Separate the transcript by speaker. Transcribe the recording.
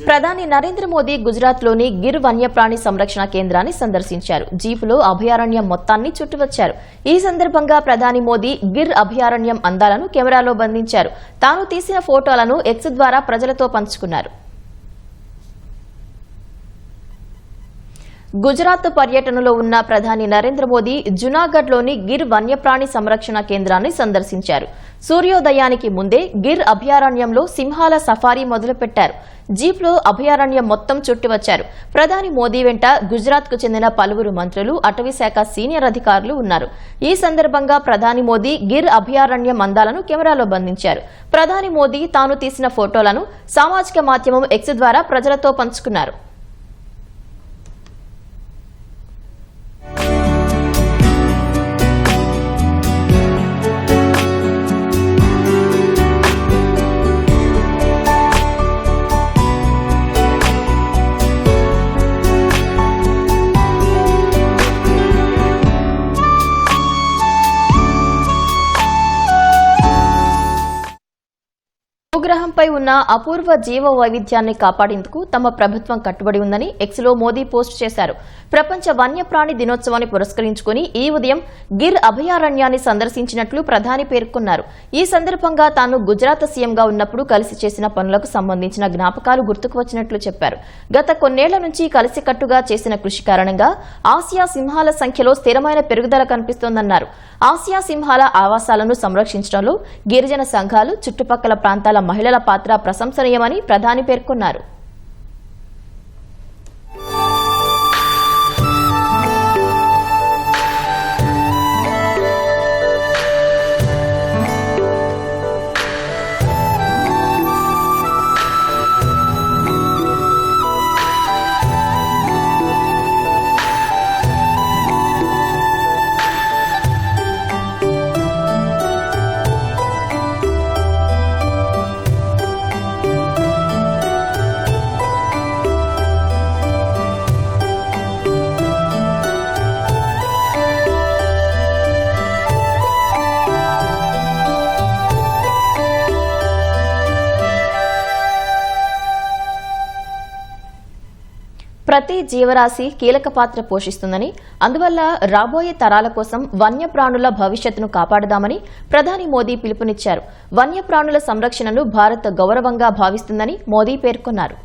Speaker 1: ప్రధాని నరేంద్ర మోదీ గుజరాత్లోని గిర్ వన్యప్రాణి సంరక్షణ కేంద్రాన్ని సందర్శించారు. జీపులో అభయారణ్యం మొత్తాన్ని చుట్టువచ్చారు. ఈ సందర్భంగా ప్రధాని మోదీ గిర్ అభయారణ్యం అందాలను కెమెరాలో బంధించారు. తాను తీసిన ఫోటోలను ఎక్స్ ద్వారా ప్రజలతో పంచుకున్నారు. గుజరాత్ పర్యటనలో ఉన్న ప్రధాని నరేంద్ర మోదీ జునాగఢ్లోని గిర్ వన్యప్రాణి సంరక్షణ కేంద్రాన్ని సందర్శించారు. సూర్యోదయానికి ముందే గిర్ అభయారణ్యంలో సింహాల సఫారీ మొదలుపెట్టారు. జీప్లో అభయారణ్యం మొత్తం చుట్టివచ్చారు. ప్రధాని మోదీ వెంట గుజరాత్కు చెందిన పలువురు మంత్రులు, అటవీశాఖ సీనియర్ అధికారులు ఉన్నారు. ఈ సందర్భంగా ప్రధాని మోదీ గిర్ అభయారణ్యం అందాలను కెమెరాలో బంధించారు. ప్రధాని మోదీ తాను తీసిన ఫోటోలను సామాజిక మాధ్యమం ఎక్స్ ద్వారా ప్రజలతో పంచుకున్నారు. భూగ్రహంపై ఉన్న అపూర్వ జీవ వైవిధ్యాన్ని కాపాడేందుకు తమ ప్రభుత్వం కట్టుబడి ఉందని ఎక్స్లో మోదీ పోస్ట్ చేశారు. ప్రపంచ వన్యప్రాణి దినోత్సవాన్ని పురస్కరించుకుని ఈ ఉదయం గిర్ అభయారణ్యాన్ని సందర్శించినట్లు ప్రధాని పేర్కొన్నారు. ఈ సందర్భంగా తాను గుజరాత్ సీఎంగా ఉన్నప్పుడు కలిసి చేసిన పనులకు సంబంధించిన జ్ఞాపకాలు గుర్తుకు వచ్చినట్లు చెప్పారు. గత కొన్నేళ్ల నుంచి కలిసికట్టుగా చేసిన కృషి కారణంగా ఆసియా సింహాల సంఖ్యలో స్థిరమైన పెరుగుదల కనిపిస్తోందన్నారు. ఆసియా సింహాల ఆవాసాలను సంరక్షించడంలో గిరిజన సంఘాలు, చుట్టుపక్కల ప్రాంతాల మహిళల పాత్ర ప్రశంసనీయమని ప్రధాని పేర్కొన్నారు. ప్రతి జీవరాశి కీలక పాత్ర పోషిస్తుందని, అందువల్ల రాబోయే తరాల కోసం వన్యప్రాణుల భవిష్యత్తును కాపాడదామని ప్రధాని మోదీ పిలుపునిచ్చారు. వన్యప్రాణుల సంరక్షణను భారత్ గౌరవంగా భావిస్తుందని మోదీ పేర్కొన్నారు.